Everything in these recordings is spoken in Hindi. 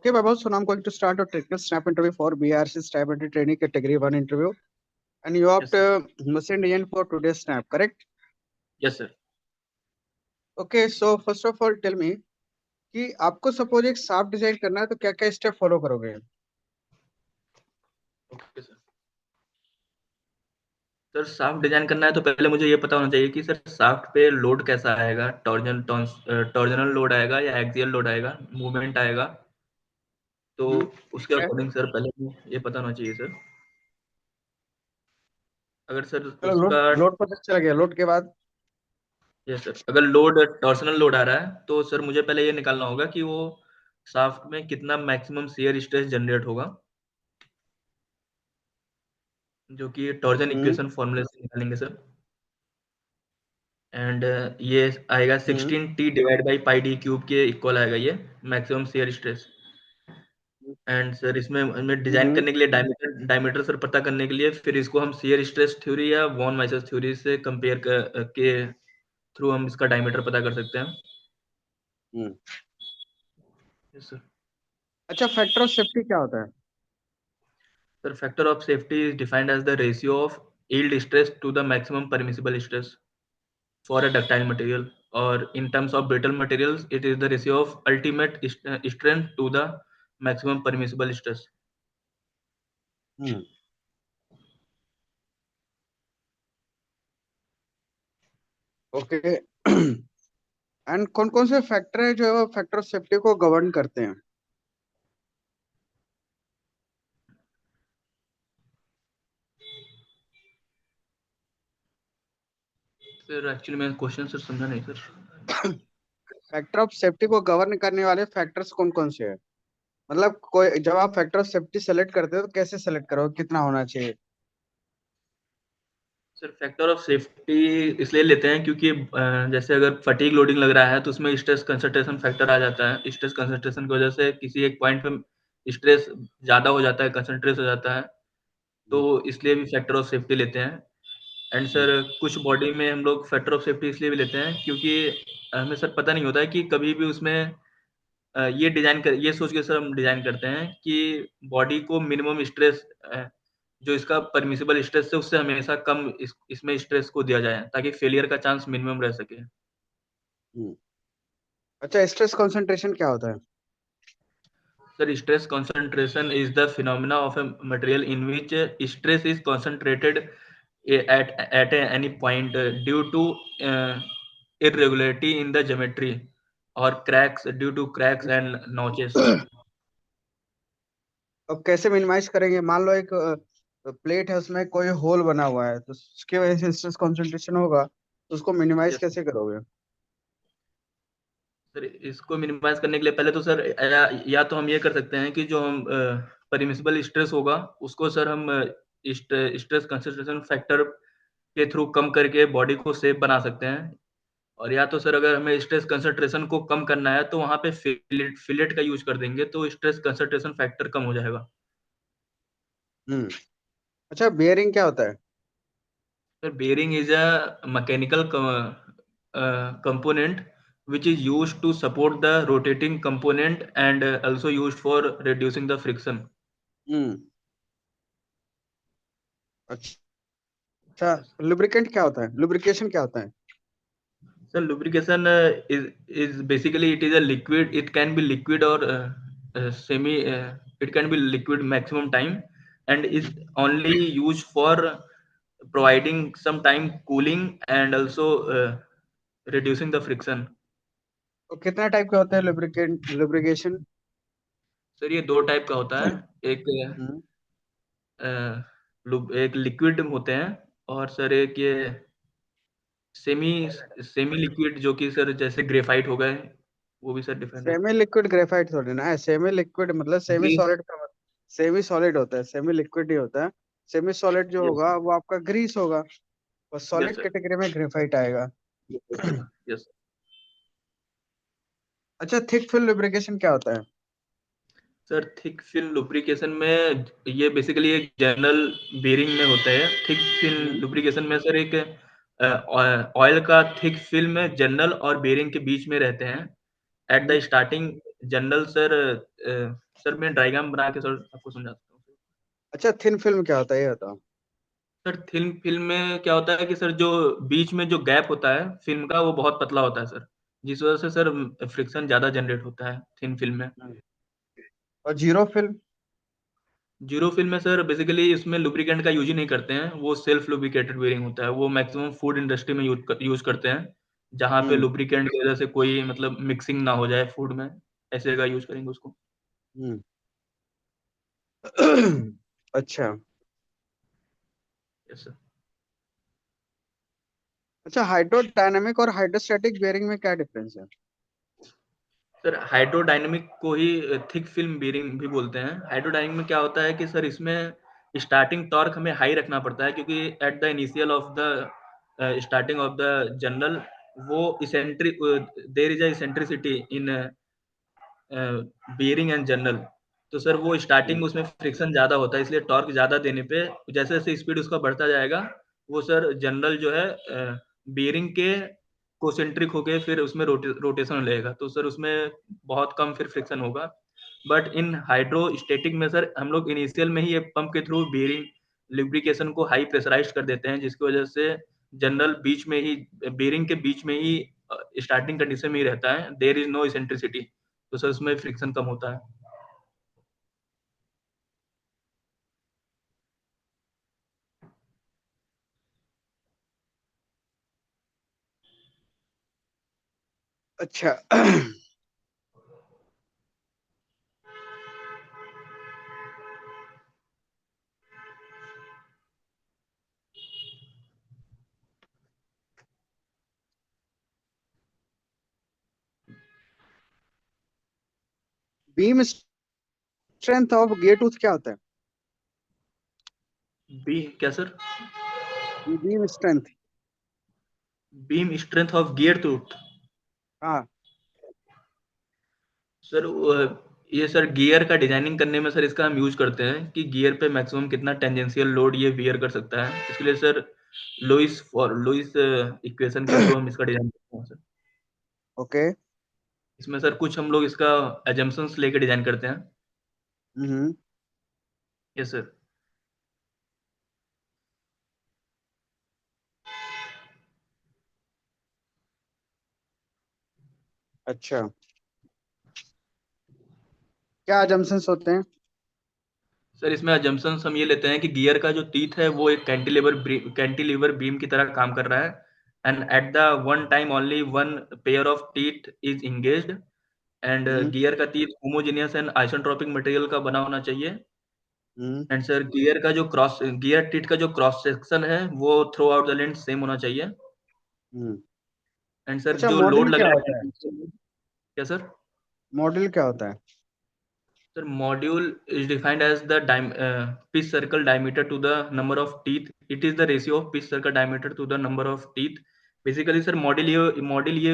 Okay, Vaibhav, so now I'm going to start a technical snap interview for BARC Stipendiary Trainee Category 1 interview. And you Yes, sir. send in for today's snap, correct? Yes, sir. Okay, so first of all, tell me कि आपको सपोज एक साफ डिजाइन करना है तो क्या क्या स्टेप फॉलो करोगे? Okay sir. Sir shaft design करना है तो पहले मुझे ये पता होना चाहिए कि सर साफ्ट पे लोड कैसा आएगा, टॉर्जनल लोड आएगा या एक्सियल लोड आएगा, मूवमेंट आएगा। तो उसके ठीक है, अकॉर्डिंग सर पहले ये पता होना चाहिए सर। अगर सर चलो लोड उसका लोड पता चला गया। लोड के बाद यस सर, अगर लोड टॉर्सनल लोड आ रहा है तो सर मुझे पहले ये निकालना होगा कि वो शाफ्ट में कितना मैक्सिमम शियर स्ट्रेस जनरेट होगा, जो कि टॉर्जन हम्म इक्वेशन फॉर्मूले से निकालेंगे सर। एंड ये आएगा हम्म 16t divide by pi D cube के इक्वल आएगा ये maximum shear stress. And sir इसमें डिजाइन हम्म करने के लिए डायमीटर सर पता करने के लिए फिर इसको हम शियर स्ट्रेस थ्योरी या वॉन माइसेस थ्योरी से कंपेयर के थ्रू हम इसका डायमीटर पता कर सकते हैं। हम्म। Yes sir. अच्छा, फैक्टर ऑफ सेफ्टी क्या होता है? Sir factor of safety is defined as the ratio of yield stress to the maximum permissible stress for a ductile material, और in terms of brittle materials it is the ratio of ultimate strength to the maximum permissible stress. Hmm okay. And कौन कौन से फैक्टर है जो है फैक्टर ऑफ सेफ्टी को गवर्न करते हैं? सर एक्चुअली मैं क्वेश्चन सर समझा नहीं सर। फैक्टर ऑफ सेफ्टी को गवर्न करने वाले फैक्टर्स कौन कौन से हैं? मतलब कोई जब आप फैक्टर ऑफ सेफ्टी सेलेक्ट करते हो तो कैसे सेलेक्ट करोगे, कितना होना चाहिए? सर फैक्टर ऑफ सेफ्टी इसलिए लेते हैं क्योंकि जैसे अगर फटीग लोडिंग लग रहा है तो उसमें स्ट्रेस कंसंट्रेशन फैक्टर आ जाता है। स्ट्रेस कंसंट्रेशन की वजह से किसी एक पॉइंट पे स्ट्रेस ज़्यादा हो जाता है, कंसंट्रेट हो जाता है, तो इसलिए भी फैक्टर ऑफ सेफ्टी लेते हैं। एंड हम्म सर कुछ बॉडी में हम लोग फैक्टर ऑफ सेफ्टी इसलिए भी लेते हैं क्योंकि हमें सर पता नहीं होता है कि कभी भी उसमें ये सोच के सर हम डिजाइन करते हैं कि बॉडी को मिनिमम स्ट्रेस जो इसका परमिसिबल स्ट्रेस है उससे हमेशा कम इसमें स्ट्रेस को दिया जाए ताकि फेलियर का चांस मिनिमम रह सके। हम्म। अच्छा, स्ट्रेस कंसंट्रेशन क्या होता है? Sir stress concentration is the phenomena of a material in which stress is concentrated at any point due to irregularity in the geometry or cracks due to cracks and notches. अब कैसे मिनिमाइज करेंगे? मान लो एक प्लेट है, उसमें कोई होल बना हुआ है तो उसकी वजह से स्ट्रेस कंसंट्रेशन होगा, तो उसको मिनिमाइज यस कैसे करोगे? सर, इसको मिनिमाइज करने के लिए पहले तो सर या तो हम ये कर सकते हैं कि जो हम परमिसिबल स्ट्रेस होगा उसको सर हम स्ट्रेस कंसंट्रेशन फैक्टर के थ्रू कम करके बॉडी को सेफ बना सकते हैं। और या तो सर अगर हमें स्ट्रेस कंसंट्रेशन को कम करना है तो वहां पे फिलेट का यूज कर देंगे तो स्ट्रेस कंसंट्रेशन फैक्टर कम हो जाएगा। हम्म। अच्छा, बियरिंग क्या होता है? Sir bearing is a mechanical component which is used to support the rotating component and also used for reducing the friction. हम्म। अच्छा, लुब्रिकेंट क्या होता है? लुब्रिकेशन क्या होता है? So lubrication is basically it is a liquid. It can be liquid or semi. It can be liquid maximum time, and is only used for providing some time cooling and also reducing the friction. तो कितना टाइप के होते हैं लुब्रिकेंट लुब्रिकेशन? सर ये दो टाइप का होता है। एक हम्म। एक लिक्विड होते हैं और सर एक ये सेमी सेमी लिक्विड जो कि सर जैसे ग्रेफाइट हो गए, वो भी सर डिफरेंट है। सेमी लिक्विड ग्रेफाइट थोड़ी ना है। सेमी लिक्विड मतलब सेमी ग्रीस। सॉलिड का मतलब सेमी सॉलिड होता है, सेमी लिक्विड ही होता है। सेमी सॉलिड जो यस होगा वो आपका ग्रीस होगा, और यस सॉलिड सर। कैटेगरी में ग्रेफाइट आएगा। Yes yes. अच्छा, थिक फिल्म लुब्रिकेशन क्या होता है? सर थिक फिल्म लुब्रिकेशन में ये बेसिकली एक जनरल बेरिंग में होता है। थिक फिल्म हम्म लुब्रिकेशन में सर एक ऑयल का थिक फिल्म जनरल और बेरिंग के बीच में रहते हैं at the hmm starting. General sir, sir मैं डायग्राम बना के सर आपको समझाता हूँ। अच्छा, थिन फिल्म क्या होता है ये बताओ। सर थिन फिल्म में क्या होता है कि सर जो बीच में जो गैप होता है फिल्म का वो बहुत पतला होता है सर, जिस वजह से सर फ्रिक्शन ज्यादा जनरेट होता है थिन फिल्म में। हम्म। और जीरो फिल्म? जीरो फिल्म में सर बेसिकली इसमें लुब्रिकेंट का यूज ही नहीं करते हैं, वो सेल्फ लुब्रिकेटेड बेयरिंग होता है, वो मैक्सिमम फूड इंडस्ट्री में यूज करते हैं, जहाँ पे हम्म। लुब्रिकेंट की वजह से कोई मतलब मिक्सिंग ना हो जाए फूड में, ऐसे का यूज करेंगे उसको। हम्म। अच्छा। Yes sir. अच्छा, हाइड्रोडायनामिक और हाइड्रोस्टैटिक बेयरिंग में क्या डिफरेंस है? सर हाइड्रोडायनेमिक को ही थिक फिल्म बीयरिंग भी बोलते हैं। हाइड्रोडायनेमिक में क्या होता है कि सर इसमें स्टार्टिंग टॉर्क हमें हाई रखना पड़ता है, क्योंकि at the initial of the starting of the journal वो eccentric, there is a eccentricity in bearing and journal. तो सर वो हम्म। स्टार्टिंग उसमें फ्रिक्शन ज्यादा होता है, इसलिए टॉर्क ज्यादा देने पे जैसे जैसे स्पीड उसका बढ़ता जाएगा वो सर जनरल जो है बियरिंग के कोसेंट्रिक होके फिर उसमें रोटेशन लगेगा, तो सर उसमें बहुत कम फिर फ्रिक्शन होगा। बट इन हाइड्रोस्टेटिक में सर हम लोग इनिशियल में ही पंप के थ्रू बियरिंग लुब्रिकेशन को हाई प्रेशराइज कर देते हैं, जिसकी वजह से जनरल बीच में ही बियरिंग के बीच में ही स्टार्टिंग कंडीशन में ही रहता है, देयर इज नो इसेंट्रिसिटी, तो सर उसमें फ्रिक्शन कम होता है। अच्छा। Beam strength of gate tooth क्या होता है? बी क्या sir? Beam strength. Beam strength of gear tooth? हाँ। सर ये सर गियर का डिजाइनिंग करने में सर इसका हम यूज करते हैं कि गियर पे मैक्सिमम कितना टेंजेंशियल लोड ये बियर कर सकता है, इसके लिए सर लुइस इक्वेशन के थ्रू हम इसका डिजाइन करते हैं सर। ओके। इसमें सर कुछ हम लोग इसका एजम्पशंस लेके डिजाइन करते हैं। हम्म। Yes sir. अच्छा, क्या अजम्पशंस होते हैं? सर इसमें अजम्पशंस हम ये लेते हैं कि गियर का जो टीथ है वो एक कैंटिलीवर बीम की तरह काम कर रहा है, and at the one time only one pair of teeth is engaged, and hmm. Gear का teeth homogeneous and isotropic material का बना होना चाहिए। Hmm. And sir gear teeth का जो क्रॉस सेक्शन है वो throughout the length same होना चाहिए। हम्म। एंड सर अच्छा, जो लोड मॉडल लग क्या रहा होता है? है। क्या सर? मॉडल क्या होता है? Sir, module is defined as the pitch circle diameter to the number of teeth. It is the ratio of pitch circle diameter to the number of teeth. Basically sir model ये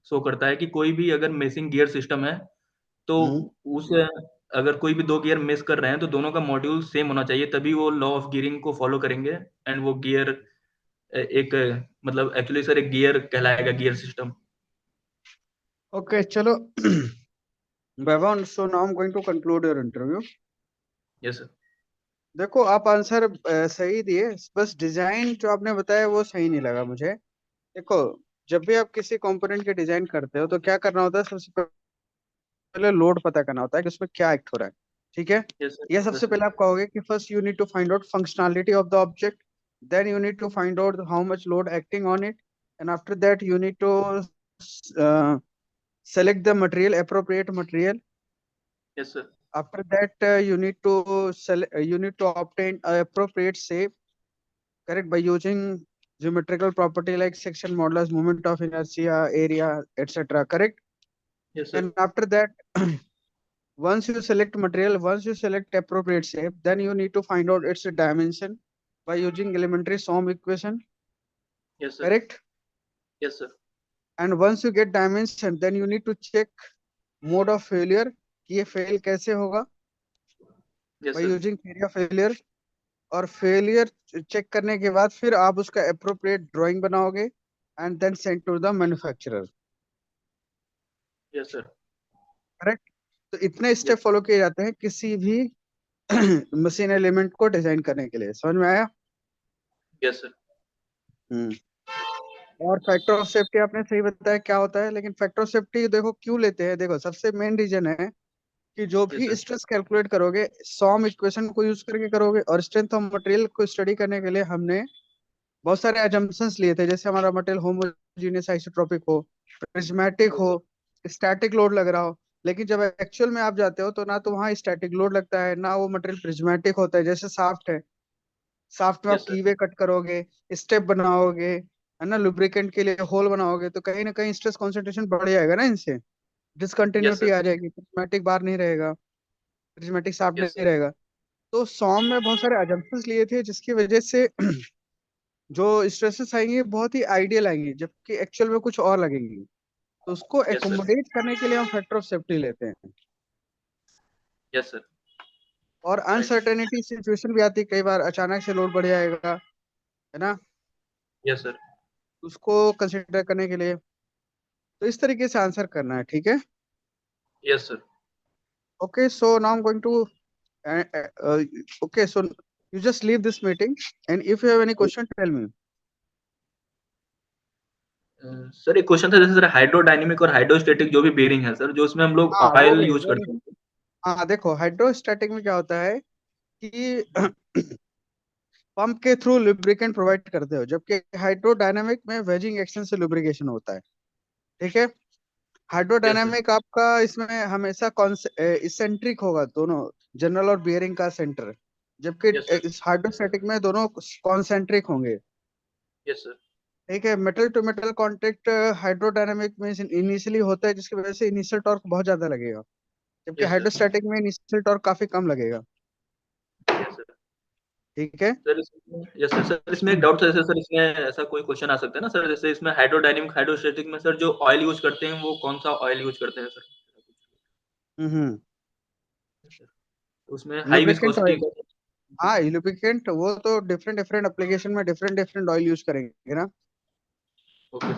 शो करता है कि कोई भी अगर मेसिंग गियर सिस्टम है तो हम्म। उस अगर कोई भी दो गियर मेस कर रहे हैं तो दोनों का मॉड्यूल सेम होना चाहिए, तभी वो लॉ ऑफ गियरिंग को फॉलो करेंगे, एंड वो गियर एक मतलब एक्चुअली सर एक गियर कहलाएगा, गियर सिस्टम। ओके, चलो। Vaibhav, so now I am going to conclude your interview. Yes sir. देखो, आप आंसर सही दिए, बस डिजाइन जो आपने बताया वो सही नहीं लगा मुझे। देखो, जब भी आप किसी कंपोनेंट के डिजाइन करते हो तो क्या करना होता है, सबसे पहले लोड पता करना होता है कि उसमें क्या एक्ट हो रहा है। ठीक है? यस यह सर। सबसे पहले आप कहोगे कि first you need to find out functionality of the object, then you need to find out how much load acting on it, and after that you need to select the material, appropriate material. Yes sir. After that, you need to obtain a appropriate shape, correct, by using geometrical property like section modulus, moment of inertia, area, etc. Correct. Yes sir. And after that, once you select appropriate shape, then you need to find out its dimension by using elementary sum equation. Yes sir. Correct. Yes sir. And once you get dimension, then you need to check mode of failure कि ये फेल कैसे होगा, yes by sir. using theory of failure. और फेलियर चेक करने के बाद फिर आप उसका अप्रोप्रिएट ड्राइंग बनाओगे and then send to the manufacturer. Yes sir. Correct. तो इतने स्टेप फॉलो किए जाते हैं किसी भी मशीन एलिमेंट को डिजाइन करने के लिए। समझ में आया? Yes sir. हम्म। और फैक्टर ऑफ सेफ्टी आपने सही बताया क्या होता है, लेकिन फैक्टर ऑफ सेफ्टी देखो क्यों लेते हैं। देखो सबसे मेन रीजन है कि जो यस भी सर। स्ट्रेस कैलकुलेट करोगे सॉम इक्वेशन को यूज करके करोगे, और स्ट्रेंथ ऑफ मटेरियल को स्टडी करने के लिए हमने बहुत सारे एजम्पशंस लिए थे, जैसे हमारा मटेरियल होमोजीनियस आइसोट्रोपिक हो, प्रिज्मेटिक यस हो, सर। स्टैटिक लोड लग रहा हो। लेकिन जब एक्चुअल में आप जाते हो तो ना तो वहाँ स्टैटिक लोड लगता है, ना वो मटेरियल प्रिज्मेटिक होता है। जैसे साफ्ट है, साफ्ट में आप यस सर। कीवे कट करोगे, स्टेप बनाओगे, है ना, लुब्रिकेंट के लिए होल बनाओगे, तो कहीं ना कहीं स्ट्रेस कॉन्सेंट्रेशन बढ़ जाएगा ना इनसे, यस डिसकंटिन्यूटी सर। आ जाएगी, प्रिज्मेटिक बार नहीं रहेगा, प्रिज्मेटिक साफ्ट यस नहीं सर। रहेगा। तो सॉम में बहुत सारे अजम्पशंस लिए थे जिसकी वजह से जो स्ट्रेसेस आएंगे बहुत ही आइडियल आएंगी, जबकि एक्चुअल में कुछ और लगेंगी। तो उसको यस सर। एकोमोडेट करने के लिए हम फैक्टर ऑफ सेफ्टी लेते हैं। Yes sir. और राइट। अनसर्टेनिटी सिचुएशन भी आती है, कई बार अचानक से लोड बढ़ जाएगा, है ना, यस सर। उसको कंसिडर करने के लिए। तो इस तरीके से आंसर करना है, ठीक है। Yes sir. Okay, so now I am going to okay, so you just leave this meeting and if you have any question tell me. Sir एक क्वेश्चन था, जैसे सर हाइड्रोडायनेमिक और हाइड्रोस्टैटिक जो भी बेरिंग है सर, जो उसमें हम लोग हाँ वो ऑयल भी यूज वो भी करते हैं। हाँ देखो, हाइड्रोस्टैटिक में क्या होता है कि पंप के थ्रू लुब्रिकेंट प्रोवाइड करते हो, जबकि हाइड्रोडायनामिक में वेजिंग एक्शन से लुब्रिकेशन होता है। ठीक है। Yes sir. हाइड्रोडायनामिक आपका इसमें हमेशा इसेंट्रिक होगा दोनों, जनरल और बियरिंग का सेंटर, जबकि यस सर। इस हाइड्रोस्टैटिक में दोनों कॉन्सेंट्रिक होंगे। Yes sir. ठीक है। Metal to metal contact hydrodynamic में इनिशियली होता है, जिसकी वजह से इनिशियल टॉर्क बहुत ज्यादा लगेगा, जबकि यस सर। हाइड्रोस्टैटिक में इनिशियल टॉर्क काफी कम लगेगा। Yes sir. ठीक है। सर इसमें, यस सर, सर इसमें एक डाउट था, जैसे सर इसमें ऐसा कोई क्वेश्चन आ सकता है ना सर, जैसे इसमें हाइड्रोडायनेमिक हाइड्रोस्टैटिक में सर जो ऑयल यूज करते हैं वो कौन सा ऑयल यूज करते हैं सर? हम्म। उसमें हाई लुब्रिकेंट विस्कोसिटी ऑयल। का। हाँ लुब्रिकेंट वो तो डिफरेंट डिफरेंट एप्लीकेशन में डिफरेंट डिफरेंट ऑयल यूज करेंगे ना। ओके